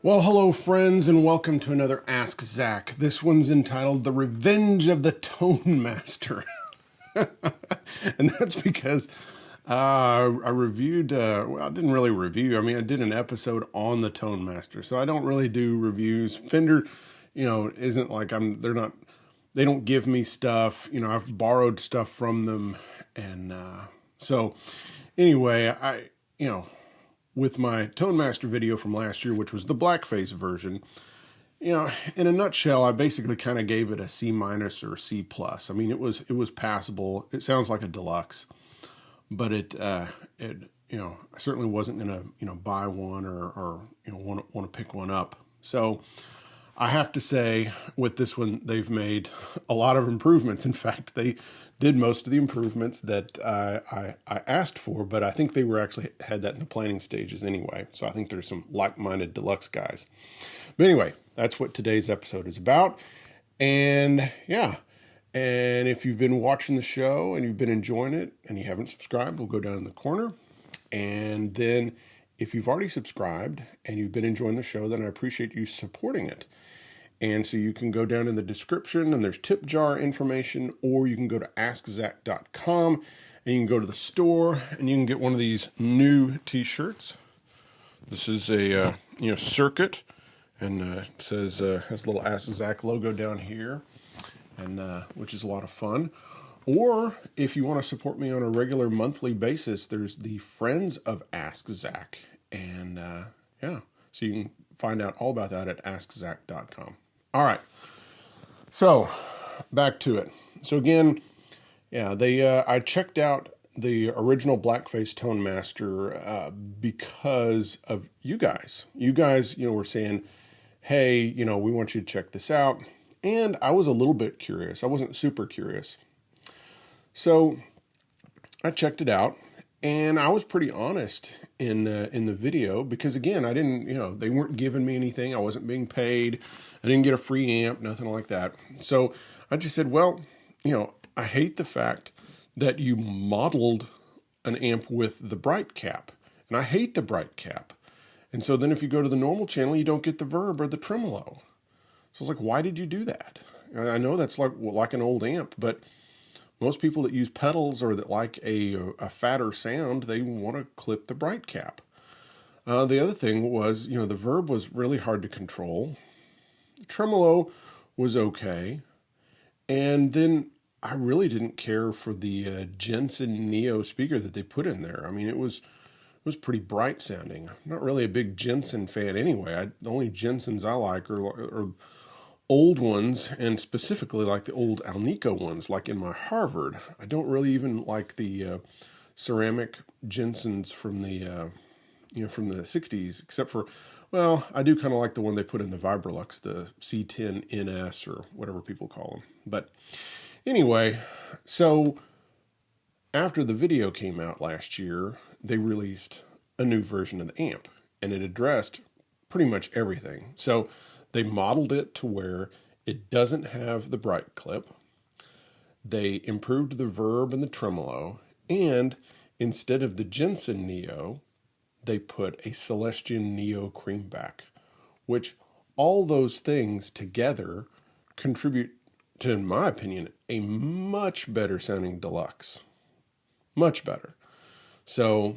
Well, hello friends, and welcome to another Ask Zach. This one's entitled The Revenge of the Tone Master. And that's because I reviewed, well, I didn't really review. I mean, I did an episode on the Tone Master, so I don't really do reviews. Fender, isn't like they don't give me stuff. I've borrowed stuff from them. And so anyway, with my Tone Master video from last year, which was the blackface version, in a nutshell, I basically kind of gave it a C- or C+. I mean, it was passable. It sounds like a deluxe, but I certainly wasn't gonna buy one or want to pick one up. So I have to say, with this one, they've made a lot of improvements. In fact, they did most of the improvements that I asked for, but I think they were actually had that in the planning stages anyway. So I think there's some like-minded deluxe guys. But anyway, that's what today's episode is about. And yeah, and if you've been watching the show and you've been enjoying it and you haven't subscribed, we'll go down in the corner. And then if you've already subscribed and you've been enjoying the show, then I appreciate you supporting it. And so you can go down in the description and there's tip jar information, or you can go to askzach.com and you can go to the store and you can get one of these new t-shirts. This is a circuit, and it says has a little Ask Zach logo down here, and which is a lot of fun. Or if you want to support me on a regular monthly basis, there's the Friends of Ask Zach, and so you can find out all about that at askzach.com. All right, so back to it. So again, I checked out the original Blackface Tone Master because of you guys. You guys, were saying, hey, we want you to check this out. And I was a little bit curious. I wasn't super curious. So I checked it out, and I was pretty honest in the video because, again, I didn't, they weren't giving me anything. I wasn't being paid. I didn't get a free amp, nothing like that. So I just said, well, I hate the fact that you modeled an amp with the bright cap, and I hate the bright cap. And so then if you go to the normal channel, you don't get the verb or the tremolo. So I was like, why did you do that? And I know that's like an old amp, but most people that use pedals or that like a fatter sound, they want to clip the bright cap. The other thing was, the verb was really hard to control. The tremolo was okay. And then I really didn't care for the Jensen Neo speaker that they put in there. I mean, it was pretty bright sounding. I'm not really a big Jensen fan anyway. The only Jensens I like are old ones, and specifically like the old Alnico ones, like in my Harvard. I don't really even like the ceramic Jensens from the from the 60s, except for, well, I do kind of like the one they put in the Vibrolux, the C10 NS or whatever people call them. But anyway, so after the video came out last year, they released a new version of the amp, and it addressed pretty much everything. So they modeled it to where it doesn't have the bright clip. They improved the verb and the tremolo, and instead of the Jensen Neo, they put a Celestion Neo Creamback, which all those things together contribute to, in my opinion, a much better sounding deluxe. much better. So,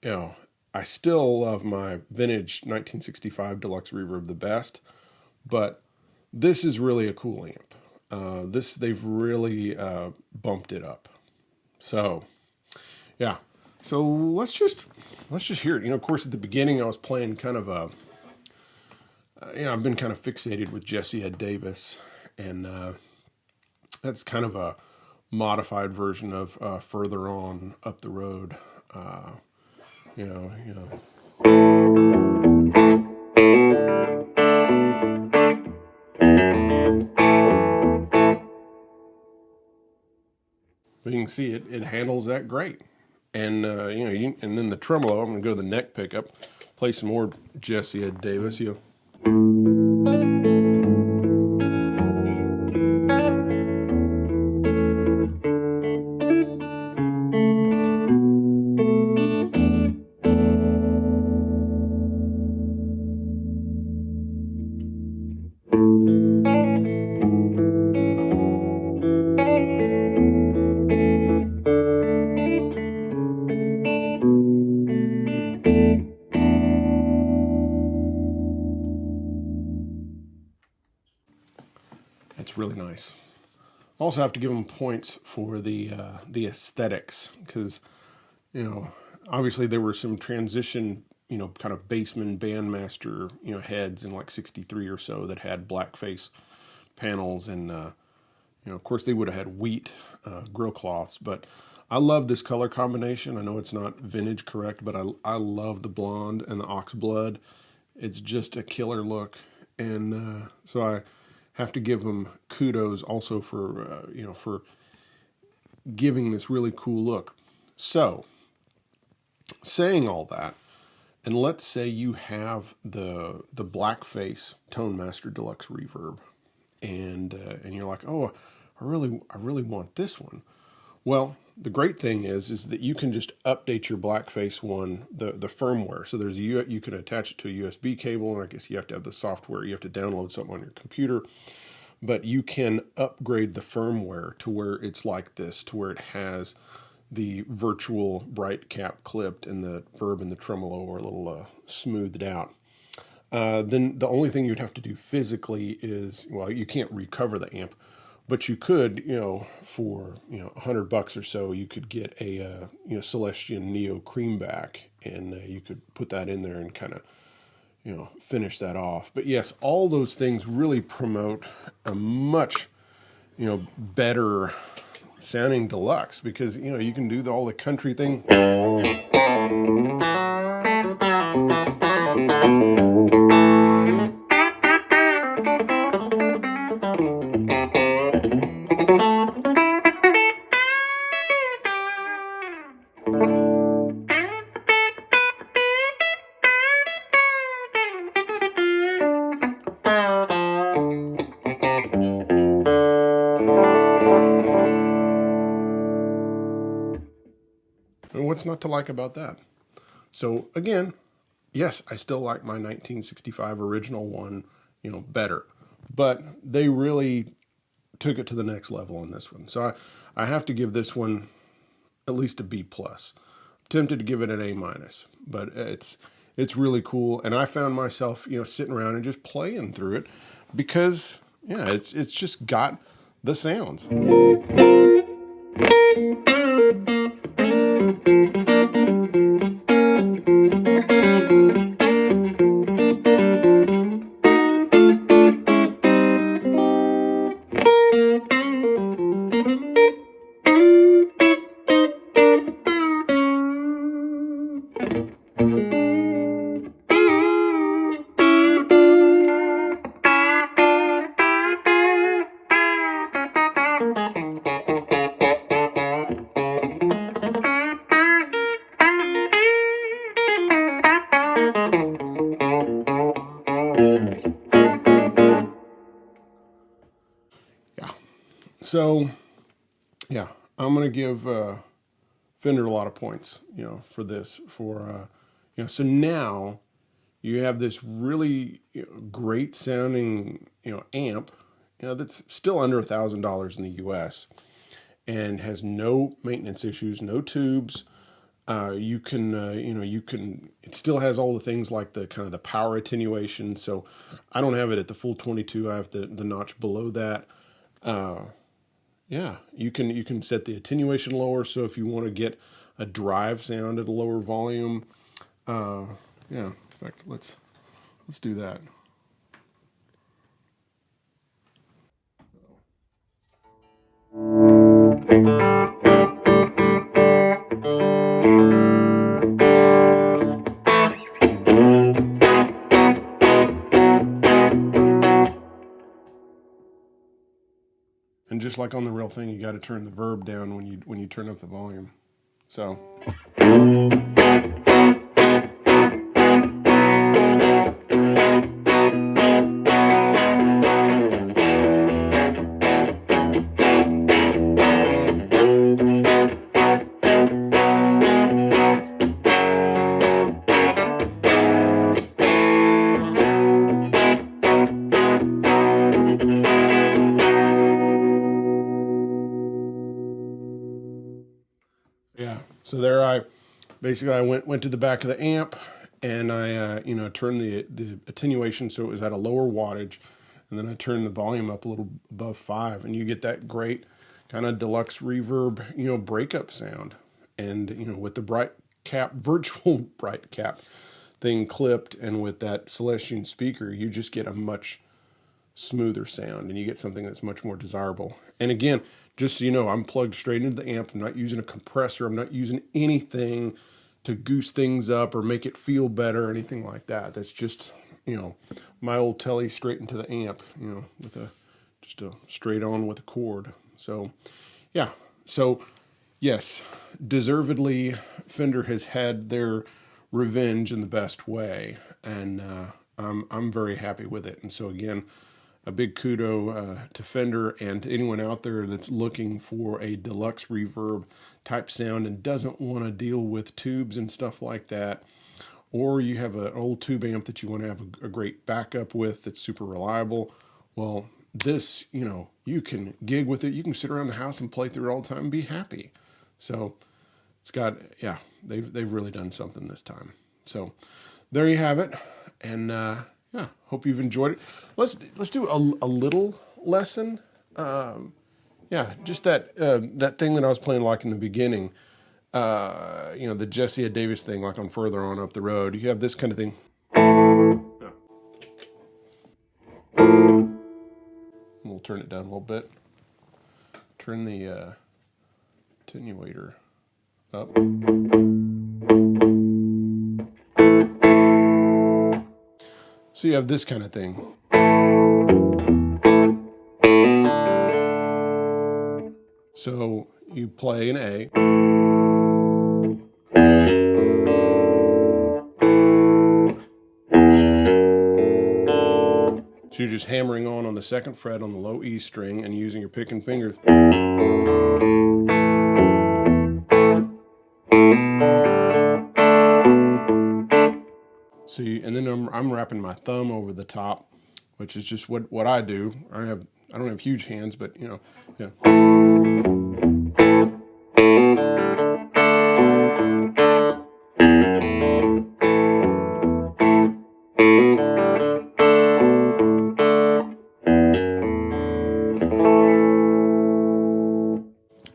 you know, I still love my vintage 1965 Deluxe Reverb the best, but this is really a cool amp. They've really bumped it up. So, yeah. So let's just hear it. You know, of course, at the beginning I was playing kind of a, I've been kind of fixated with Jesse Ed Davis, and that's kind of a modified version of Further On Up the Road. You know. But you can see it handles that great. And, and then the tremolo, I'm going to go to the neck pickup, play some more Jesse Ed Davis. It's really nice. Also have to give them points for the aesthetics, because, you know, obviously there were some transition, you know, kind of Bassman Bandmaster, you know, heads in like 63 or so that had blackface panels, and you know, of course they would have had wheat grill cloths, but I love this color combination. I know it's not vintage correct, but I love the blonde and the ox blood. It's just a killer look, and so I have to give them kudos also for for giving this really cool look. So, saying all that, and let's say you have the Blackface Tonemaster Deluxe Reverb, and you're like, oh, I really want this one. Well, the great thing is that you can just update your Blackface one, the firmware. So there's you can attach it to a USB cable, and I guess you have to have the software. You have to download something on your computer, but you can upgrade the firmware to where it's like this, to where it has the virtual bright cap clipped, and the verb and the tremolo are a little smoothed out. Then the only thing you'd have to do physically is, well, you can't recover the amp, but you could, for $100 or so, you could get a Celestion Neo Creamback, and you could put that in there and kind of finish that off. But yes, all those things really promote a much better sounding deluxe, because you can do all the country thing. And what's not to like about that? So again, yes, I still like my 1965 original one, better, but they really took it to the next level on this one. So I have to give this one at least a B+. Tempted to give it an A-, but it's really cool. And I found myself, sitting around and just playing through it, because it's just got the sounds. So, I'm going to give Fender a lot of points, for this. So now you have this really great sounding, amp, that's still under $1,000 in the U.S. and has no maintenance issues, no tubes. You can, it still has all the things like the kind of the power attenuation. So I don't have it at the full 22. I have the notch below that. Yeah, you can set the attenuation lower. So if you want to get a drive sound at a lower volume, yeah, in fact, let's do that. And just like on the real thing, you got to turn the verb down when you turn up the volume. So. Yeah, so there I went to the back of the amp, and I turned the attenuation so it was at a lower wattage, and then I turned the volume up a little above 5, and you get that great kind of deluxe reverb breakup sound, and with the bright cap virtual bright cap thing clipped, and with that Celestion speaker, you just get a much smoother sound, and you get something that's much more desirable. And again, just so you know, I'm plugged straight into the amp. I'm not using a compressor. I'm not using anything to goose things up or make it feel better or anything like that. That's just, my old telly straight into the amp, with just a straight on with a cord. So, yeah. So, yes, deservedly, Fender has had their revenge in the best way, and I'm very happy with it. And so again, a big kudo to Fender and to anyone out there that's looking for a deluxe reverb type sound and doesn't want to deal with tubes and stuff like that, or you have an old tube amp that you want to have a great backup with that's super reliable. Well, this, you can gig with it. You can sit around the house and play through it all the time and be happy. So it's got, yeah, they've really done something this time. So there you have it. And yeah, hope you've enjoyed it. Let's do a little lesson. Yeah, just that thing that I was playing like in the beginning. The Jesse Davis thing, like on Further On Up the Road. You have this kind of thing. Yeah. We'll turn it down a little bit. Turn the attenuator up. So you have this kind of thing. So you play an A. So you're just hammering on the second fret on the low E string and using your pick and fingers. So and then I'm wrapping my thumb over the top, which is just what I do. I don't have huge hands, but yeah.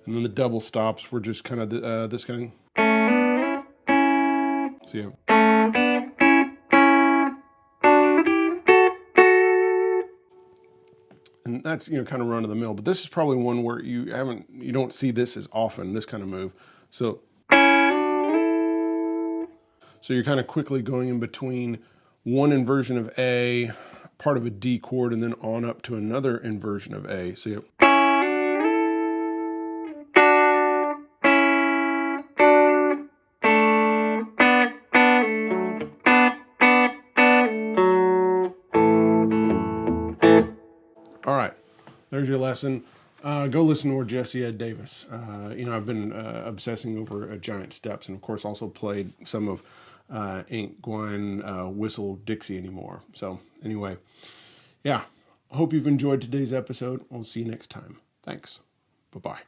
And then the double stops were just kind of this kind of. So yeah. And that's kind of run of the mill, but this is probably one where you don't see this as often, this kind of move. So you're kind of quickly going in between one inversion of A, part of a D chord, and then on up to another inversion of A. So you all right, there's your lesson. Go listen to more Jesse Ed Davis. I've been obsessing over Giant Steps, and of course also played some of Ain't Gwine Whistle Dixie Anymore. So anyway, yeah, I hope you've enjoyed today's episode. I'll see you next time. Thanks. Bye-bye.